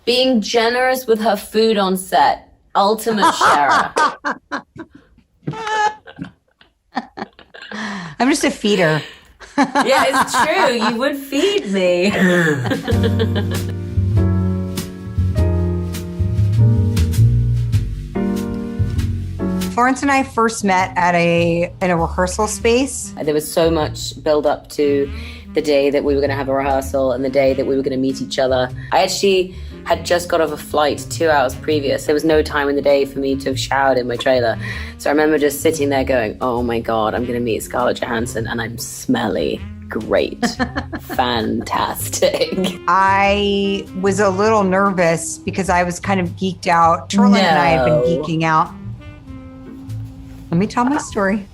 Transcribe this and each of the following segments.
Being generous with her food on set. Ultimate sharer. I'm just a feeder. Yeah, it's true. You would feed me. Florence and I first met in a rehearsal space. There was so much build up to the day that we were going to have a rehearsal and the day that we were going to meet each other. I actually had just got off a flight 2 hours previous. There was no time in the day for me to have showered in my trailer. So I remember just sitting there going, oh my God, I'm going to meet Scarlett Johansson and I'm smelly. Great. Fantastic. I was a little nervous because I was kind of geeked out. Charlotte and I have been geeking out. Let me tell my story.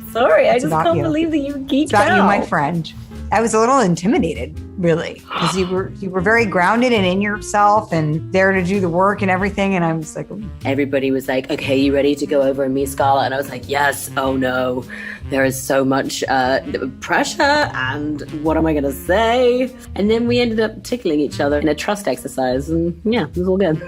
Sorry, I just can't believe that you geeked out. It's about you, my friend. I was a little intimidated, really, because you were very grounded and in yourself and there to do the work and everything. And I was like, everybody was like, okay, you ready to go over and meet Scarlett? And I was like, yes. Oh no, there is so much pressure and what am I going to say? And then we ended up tickling each other in a trust exercise. And yeah, it was all good.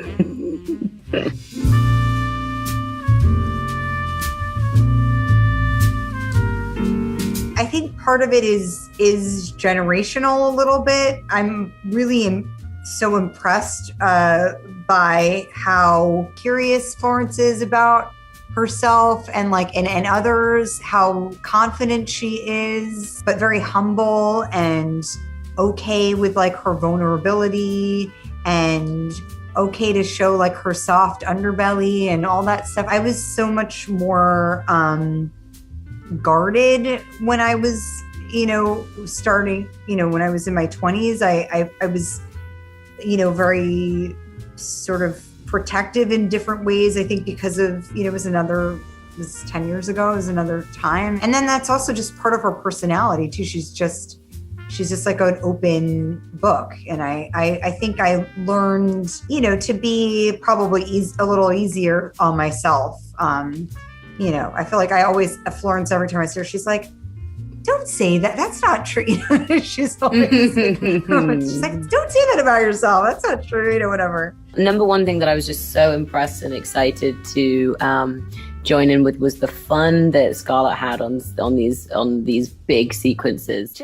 I think part of it is generational a little bit. I'm really so impressed by how curious Florence is about herself and others, how confident she is, but very humble and okay with her vulnerability and okay to show her soft underbelly and all that stuff. I was so much more guarded when I was, starting, when I was in my 20s. I was, very sort of protective in different ways. I think because of, it was 10 years ago, it was another time. And then that's also just part of her personality too. She's just like an open book. And I think I learned, to be probably a little easier on myself. I feel like I always, Florence, every time I see her, she's like, don't say that. That's not true. She's always she's like, don't say that about yourself. That's not true, whatever. Number one thing that I was just so impressed and excited to join in with was the fun that Scarlett had on these big sequences.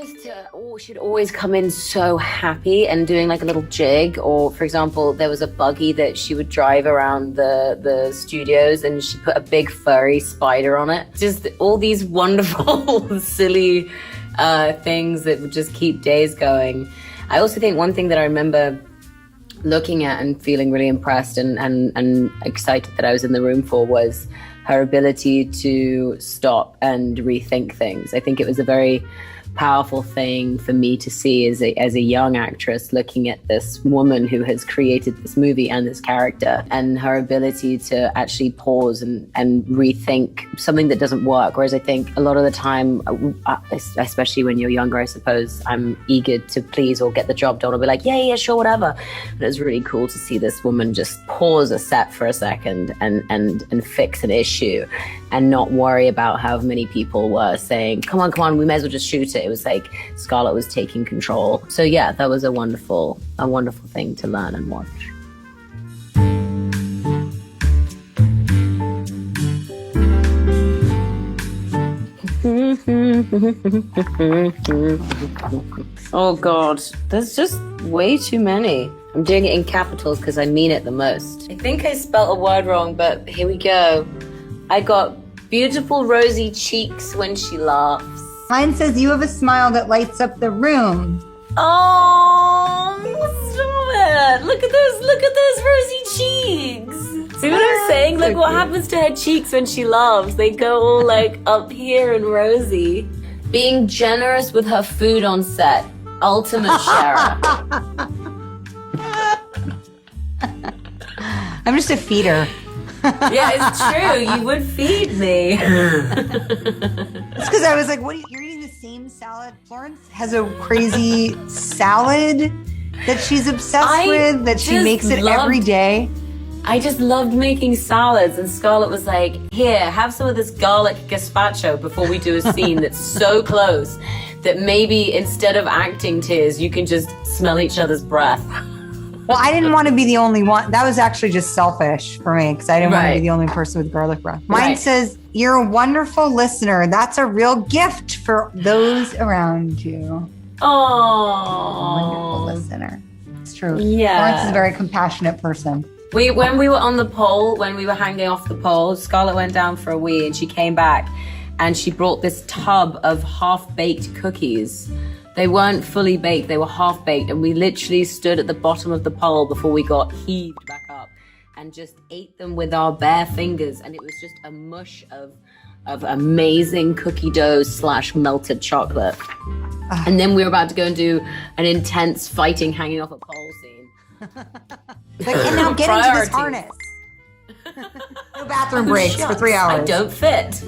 She'd always come in so happy and doing a little jig, or for example, there was a buggy that she would drive around the studios and she put a big furry spider on it. Just all these wonderful, silly things that would just keep days going. I also think one thing that I remember looking at and feeling really impressed and excited that I was in the room for was her ability to stop and rethink things. I think it was a very powerful thing for me to see as a young actress looking at this woman who has created this movie and this character, and her ability to actually pause and rethink something that doesn't work. Whereas I think a lot of the time, especially when you're younger, I suppose, I'm eager to please or get the job done or be like, yeah, sure, whatever. But it was really cool to see this woman just pause a set for a second and fix an issue and not worry about how many people were saying, come on, we may as well just shoot it. It was like Scarlett was taking control. So yeah, that was a wonderful thing to learn and watch. Oh God, there's just way too many. I'm doing it in capitals because I mean it the most. I think I spelt a word wrong, but here we go. I got beautiful rosy cheeks when she laughs. Mine says, you have a smile that lights up the room. Oh, stop it. Look at those rosy cheeks. See what I'm saying? Look what happens to her cheeks when she laughs. They go all up here and rosy. Being generous with her food on set. Ultimate sharer. I'm just a feeder. Yeah, it's true. You would feed me. It's because I was like, you're eating the same salad? Florence has a crazy salad that she's obsessed with, that she makes it every day. I just loved making salads, and Scarlett was like, here, have some of this garlic gazpacho before we do a scene that's so close that maybe instead of acting tears, you can just smell each other's breath. Well, I didn't want to be the only one. That was actually just selfish for me because I didn't want to Right. be the only person with garlic breath. Mine Right. says, "You're a wonderful listener. That's a real gift for those around you." Wonderful Oh, listener. It's true. Yeah. Florence is a very compassionate person. when we were on the pole, when we were hanging off the pole, Scarlett went down for a wee and she came back and she brought this tub of half-baked cookies. They weren't fully baked, they were half-baked, and we literally stood at the bottom of the pole before we got heaved back up and just ate them with our bare fingers, and it was just a mush of amazing cookie dough / melted chocolate. And then we were about to go and do an intense fighting hanging off a pole scene. Like, and now get into this Priorities. harness. No bathroom breaks for 3 hours. I don't fit.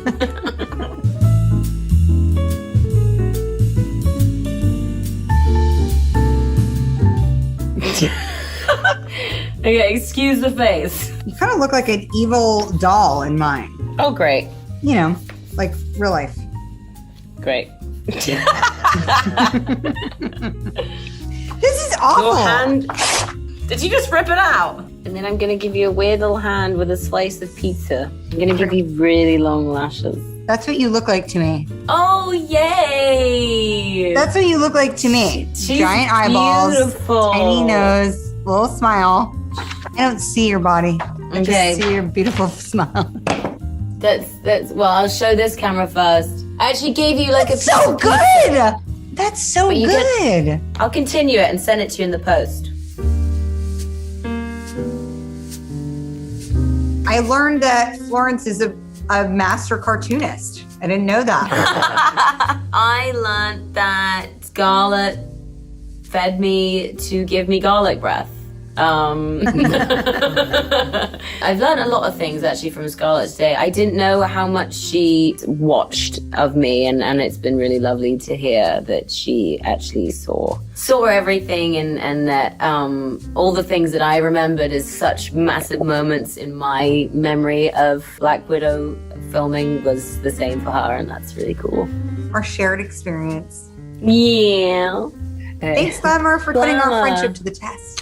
Okay, excuse the face. You kind of look like an evil doll in mine. Oh, great. You know, like real life. Great. This is awful. Your hand. Did you just rip it out? And then I'm going to give you a weird little hand with a slice of pizza. I'm going to give you really long lashes. That's what you look like to me. Oh, yay! That's what you look like to me. She's Giant eyeballs, beautiful. tiny nose, little smile. I don't see your body. I Okay. just see your beautiful smile. That's well, I'll show this camera first. I actually gave you like a piece So of pizza. good. That's so But you good. I'll continue it and send it to you in the post. I learned that Florence is a master cartoonist. I didn't know that. I learned that Scarlett fed me to give me garlic breath. I've learned a lot of things actually from Scarlett today. I didn't know how much she watched of me, and it's been really lovely to hear that she actually saw everything, and that all the things that I remembered as such massive moments in my memory of Black Widow filming was the same for her, and that's really cool. Our shared experience. Yeah. Thanks, Glamour, for putting our Glamour. friendship to the test.